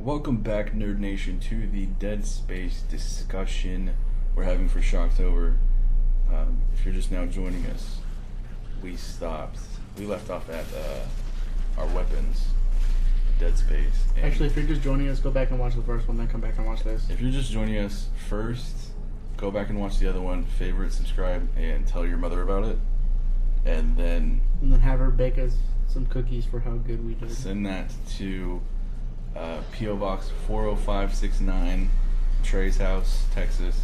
Welcome back, Nerd Nation, to the Dead Space discussion we're having for Shocktober. If you're just now joining us, we left off at our weapons, Dead Space. And actually, if you're just joining us, go back and watch the first one, then come back and watch this. if you're just joining us first, go back and watch the other one, favorite, subscribe, and tell your mother about it. And then have her bake us some cookies for how good we did. send that to P.O. Box 40569, Trey's house, Texas.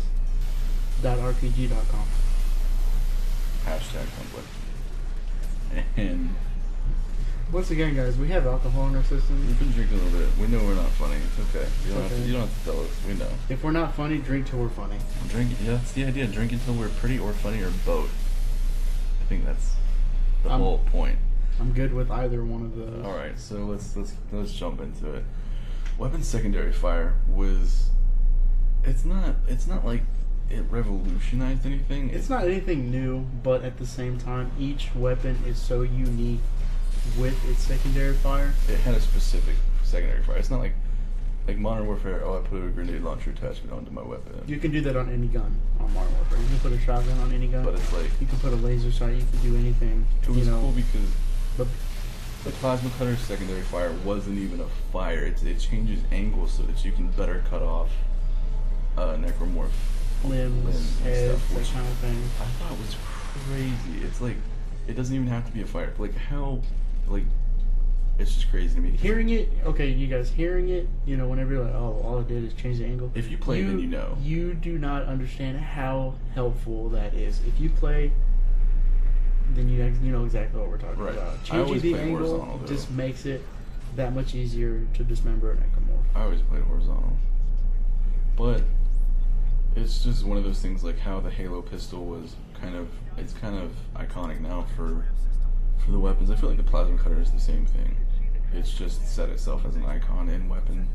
.rpg.com. Hashtag conflict. And Once again, guys, we have alcohol in our system. we've been drinking a little bit. We know we're not funny. It's okay. You don't, Okay. Have, to, you don't have to tell us. We know. If we're not funny, drink till we're funny. Drink. Yeah, that's the idea. Drink until we're pretty or funny or both. I think that's the whole point. I'm good with either one of those. All right, so let's jump into it. Weapons secondary fire was. It's not like it revolutionized anything. It's not anything new, but at the same time, each weapon is so unique with its secondary fire. It had a specific secondary fire. It's not like Modern Warfare. Oh, I put a grenade launcher attachment onto my weapon. You can do that on any gun on Modern Warfare. You can put a shotgun on any gun. But it's like You can put a laser sight. You can do anything. it was cool because But the plasma cutter's secondary fire wasn't even a fire. It changes angles so that you can better cut off necromorph limbs, and heads, stuff, that which kind of thing. I thought was crazy. It's like it doesn't even have to be a fire. Like how, like it's just crazy to me. Hearing it, okay, you guys hearing it, whenever you're like, oh, all it did is change the angle. If you play, then you know. You do not understand how helpful that is. If you play, then you know exactly what we're talking Right. about. I always Changing the play angle horizontal, though. just makes it that much easier to dismember a necromorph. I always played horizontal, but it's just one of those things like how the Halo pistol was it's kind of iconic now for the weapons. I feel like the plasma cutter is the same thing. It's just set itself as an icon in weapon,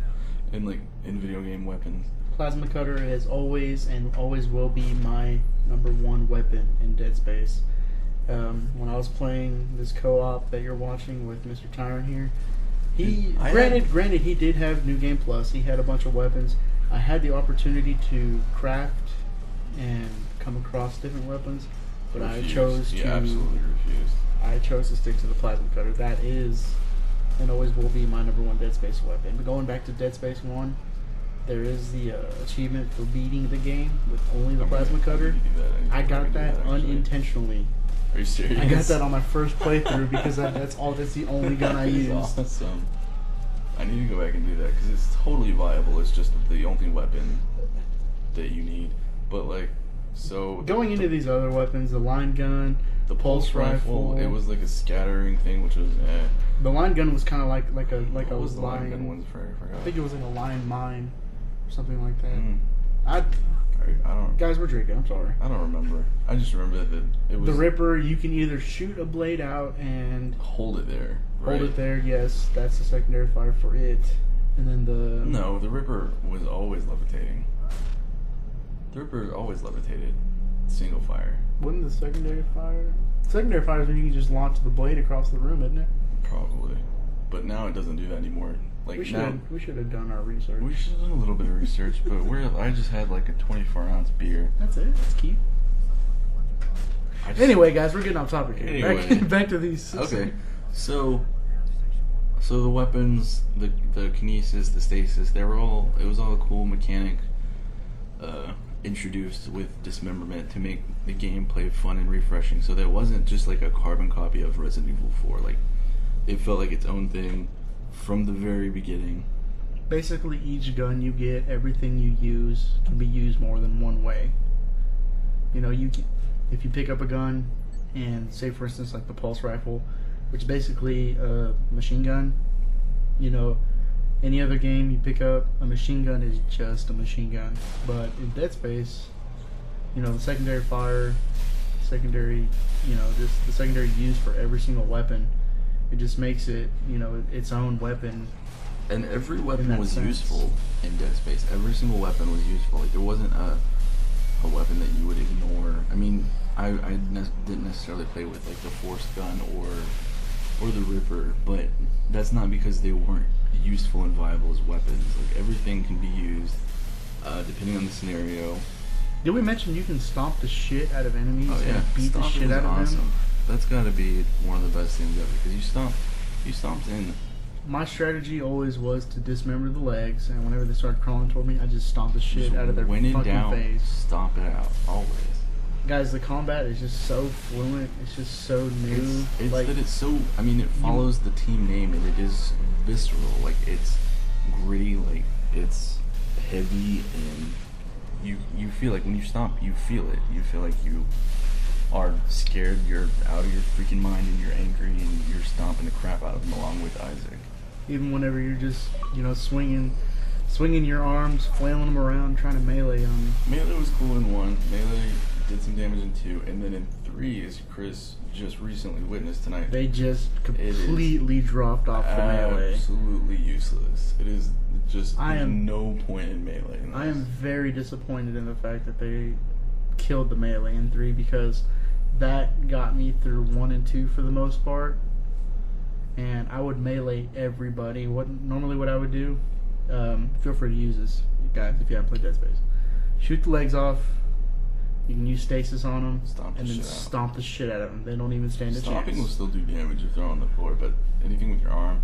in video game weapons. Plasma cutter has always and always will be my number one weapon in Dead Space. When I was playing this co-op that you're watching with Mr. Tyron here, granted he did have New Game Plus. He had a bunch of weapons. I had the opportunity to craft and come across different weapons, but I chose to absolutely refused. I chose to stick to the plasma cutter. That is and always will be my number one Dead Space weapon. But going back to Dead Space 1, there is the achievement for beating the game with only the plasma cutter. I got that unintentionally. Are you serious? I got that on my first playthrough because that's the only gun I used. Awesome. I need to go back and do that because it's totally viable. It's just the only weapon that you need. But Going into these other weapons, the line gun, the pulse rifle, it was like a scattering thing, which was The line gun was kind of like a What was the line line gun one? I forgot. I think it was like a line mine or something like that. I don't. Guys, we're drinking. I'm sorry. I don't remember. I just remember that it was The Ripper. You can either shoot a blade out and hold it there. Right? hold it there. Yes, that's the secondary fire for it. And then the Ripper was always levitating. The Ripper always levitated. Single fire. Wouldn't the secondary fire? Secondary fire is when you can just launch the blade across the room, isn't it? Probably. But now it doesn't do that anymore. We should have done our research. We should have done a little bit of research, but I just had like a 24-ounce beer. That's it. That's cute. Anyway, guys, we're getting off topic here. Anyway. Back to these. Okay, so the weapons, the kinesis, the stasis, it was all a cool mechanic introduced with dismemberment to make the gameplay fun and refreshing. So that wasn't just like a carbon copy of Resident Evil 4. Like it felt like its own thing from the very beginning. Basically, each gun you get, everything you use can be used more than one way. If you pick up a gun and say, for instance, like the pulse rifle, which is basically a machine gun, any other game you pick up, a machine gun is just a machine gun. But in Dead Space, the secondary fire, just the secondary use for every single weapon, it just makes it, its own weapon. And every weapon was useful in Dead Space. Every single weapon was useful. Like there wasn't a weapon that you would ignore. I mean, I didn't necessarily play with like the force gun or or the Ripper, but that's not because they weren't useful and viable as weapons. Like, everything can be used depending on the scenario. Did we mention you can stomp the shit out of enemies and beat the Stomping shit is out of awesome. them? That's got to be one of the best things ever, because you stomped in. My strategy always was to dismember the legs, and whenever they started crawling toward me, I just stomped the shit out of their when in fucking doubt, face. stomp it out, always. Guys, the combat is just so fluent. It's just so new. It's like, that it's so. I mean, it follows the team name, and it is visceral. Like, it's gritty. Like, it's heavy, and you feel like when you stomp, you feel it. You feel like you are scared. You're out of your freaking mind, and you're angry, and you're stomping the crap out of them along with Isaac. even whenever you're just, swinging your arms, flailing them around, trying to melee them. Melee was cool in 1. Melee did some damage in 2, and then in 3, as Chris just recently witnessed tonight, They just completely dropped off the melee. absolutely useless. It is just there's no point in melee. In I am very disappointed in the fact that they killed the melee in 3, because that got me through 1 and 2 for the most part. And I would melee everybody. What I would do, feel free to use this, guys, if you haven't played Dead Space. Shoot the legs off. You can use stasis on them, and then stomp the shit out of them. They don't even stand a chance. Stomping will still do damage if they're on the floor, but anything with your arm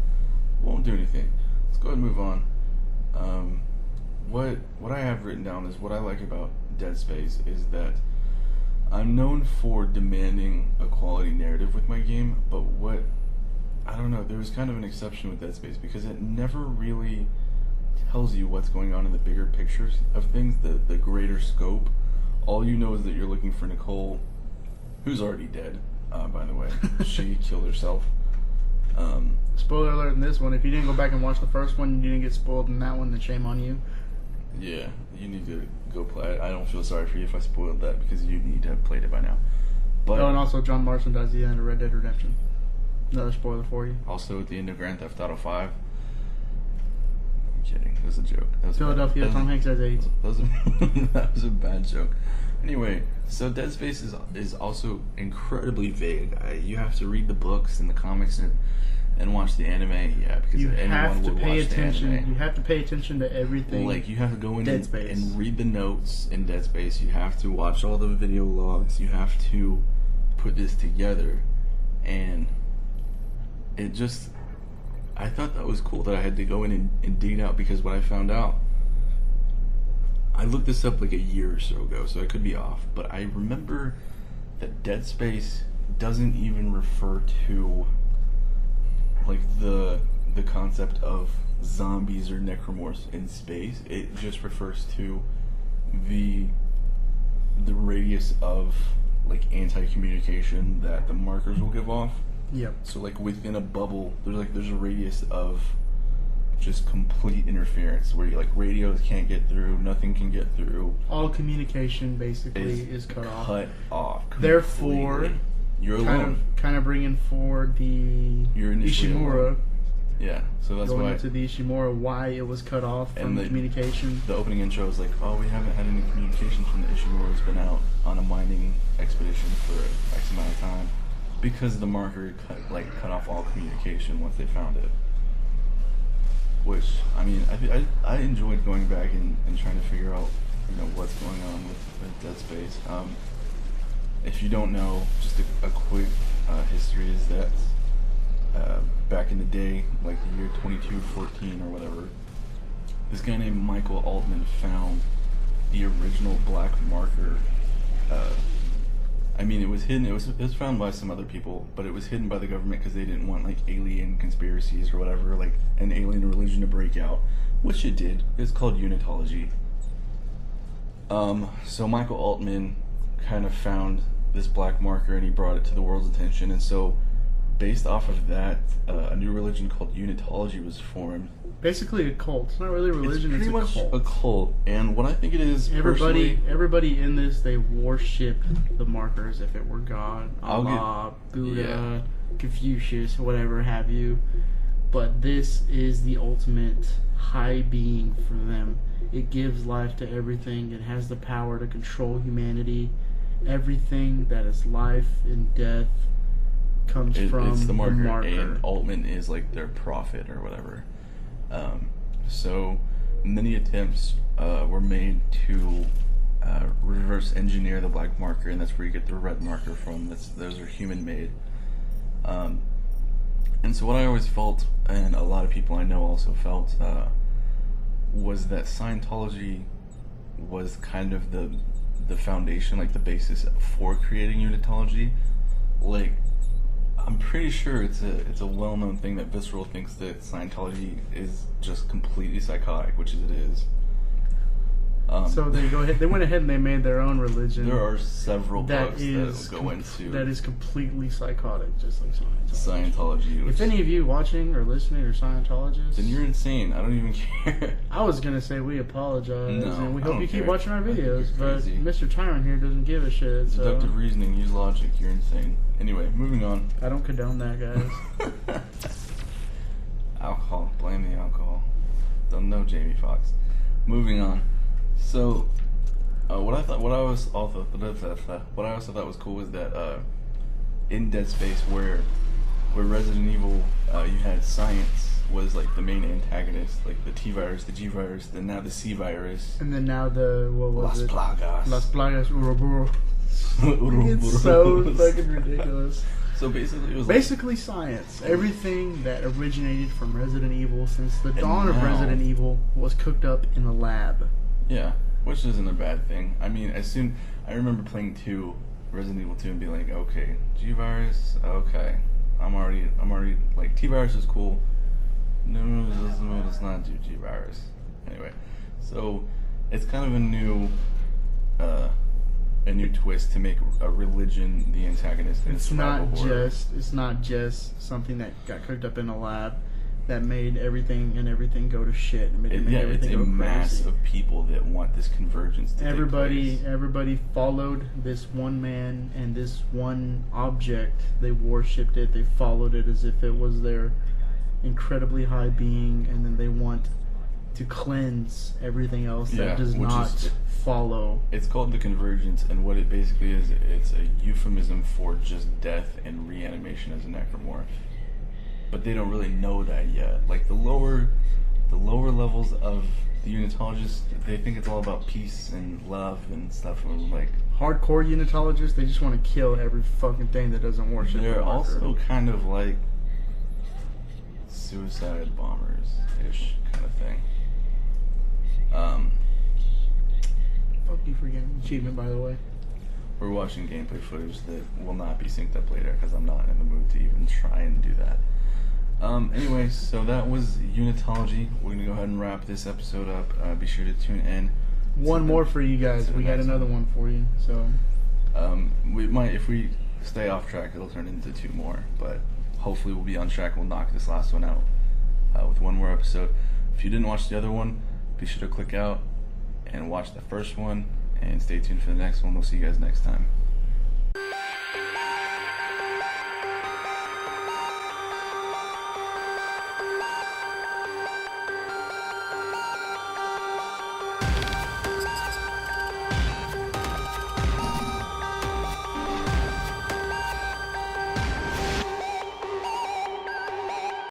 won't do anything. Let's go ahead and move on. What I have written down is what I like about Dead Space is that I'm known for demanding a quality narrative with my game, but I don't know, there was kind of an exception with Dead Space because it never really tells you what's going on in the bigger pictures of things, the greater scope. All you know is that you're looking for Nicole, who's already dead, by the way. She killed herself. Spoiler alert in this one. If you didn't go back and watch the first one, you didn't get spoiled in that one, then shame on you. Yeah, you need to go play. I don't feel sorry for you if I spoiled that because you need to have played it by now. But and also John Marston dies at the end of Red Dead Redemption. Another spoiler for you. Also at the end of Grand Theft Auto 5. I'm kidding. That was a joke. That was Philadelphia, Tom Hanks has AIDS. That was a bad joke. Anyway, so Dead Space is also incredibly vague. You have to read the books and the comics and watch the anime. Yeah, because anyone would watch the anime. You have to pay attention to everything. Like, you have to go in and read the notes in Dead Space. You have to watch all the video logs. You have to put this together. And it just... I thought that was cool that I had to go in and dig it out, because what I found out... I looked this up like a year or so ago, so I could be off, but I remember that Dead Space doesn't even refer to like the concept of zombies or necromorphs in space. It just refers to the radius of like anti-communication that the markers will give off. Yep. So like within a bubble, there's a radius of just complete interference where like radios can't get through, nothing can get through. All communication basically is cut off. Cut off. Therefore, you're alone. Kind of bringing forward the Ishimura. Alone. Yeah, so that's going why into the Ishimura, why it was cut off from communication. The opening intro is like, oh, we haven't had any communication from the Ishimura. It's been out on a mining expedition for X amount of time because the marker cut off all communication once they found it. Which, I mean, I enjoyed going back and trying to figure out, what's going on with Dead Space. If you don't know, just a quick history is that back in the day, like the year 2214 or whatever, this guy named Michael Altman found the original black marker. I mean, it was hidden. It was found by some other people, but it was hidden by the government because they didn't want like alien conspiracies or whatever, like an alien religion to break out, which it did. It's called unitology. So Michael Altman kind of found this black marker and he brought it to the world's attention, and so based off of that, a new religion called unitology was formed. Basically a cult. It's not really a religion, it's pretty much cult. A cult. And what I think it is, everybody in this, they worship the markers. If it were God, Allah, Buddha, Confucius, whatever have you. But this is the ultimate high being for them. It gives life to everything. It has the power to control humanity. Everything that is life and death, comes from it's the marker, the marker. and Altman is like their prophet or whatever. So many attempts were made to reverse engineer the black marker, and that's where you get the red marker from. Those are human made. And so what I always felt, and a lot of people I know also felt, was that Scientology was kind of the foundation, like the basis for creating unitology. Like, I'm pretty sure it's a well-known thing that Visceral thinks that Scientology is just completely psychotic, which it is. So they went ahead and they made their own religion. There are several books that go into that is completely psychotic, just like Scientology. If any of you watching or listening are Scientologists, then you're insane. I don't even care. I was gonna say we apologize, and we hope you keep watching our videos. But Mr. Tyrant here doesn't give a shit. So. Deductive reasoning, use logic. You're insane. Anyway, moving on. I don't condone that, guys. Alcohol. Blame the alcohol. Don't know Jamie Foxx. Moving on. So, what I also thought was cool was that in Dead Space, where Resident Evil, you had science was like the main antagonist, like the T virus, the G virus, then now the C virus, and then now the Las Plagas Ouroboros. It's so fucking ridiculous. So basically, it was basically science. Everything that originated from Resident Evil since the dawn of Resident Evil was cooked up in a lab. Yeah, which isn't a bad thing. I mean, I remember playing Resident Evil 2 and being like, okay, G virus, okay, I'm already like, T virus is cool. No, let's not do G virus. Anyway, so it's kind of a new twist to make a religion the antagonist in a survival horror. It's not just something that got cooked up in a lab that made everything go to shit. It's a mass of people that want this convergence to take place. Everybody followed this one man and this one object. They worshipped it. They followed it as if it was their incredibly high being, and then they want to cleanse everything else that does not follow. It's called the convergence, and what it basically is, it's a euphemism for just death and reanimation as a necromorph. But they don't really know that yet. Like the lower levels of the Unitologists, they think it's all about peace and love and stuff. And like hardcore Unitologists, they just want to kill every fucking thing that doesn't worship. They're also kind of like suicide bombers-ish kind of thing. Fuck you for getting an achievement, by the way. We're watching gameplay footage that will not be synced up later because I'm not in the mood to even try and do that. Anyway, so that was Unitology. We're going to go ahead and wrap this episode up. Be sure to tune in. One more for you guys. We got another one for you. So, we might, if we stay off track, it'll turn into 2 more. But hopefully we'll be on track and we'll knock this last one out with 1 more episode. If you didn't watch the other one, be sure to click out and watch the first one. And stay tuned for the next one. We'll see you guys next time.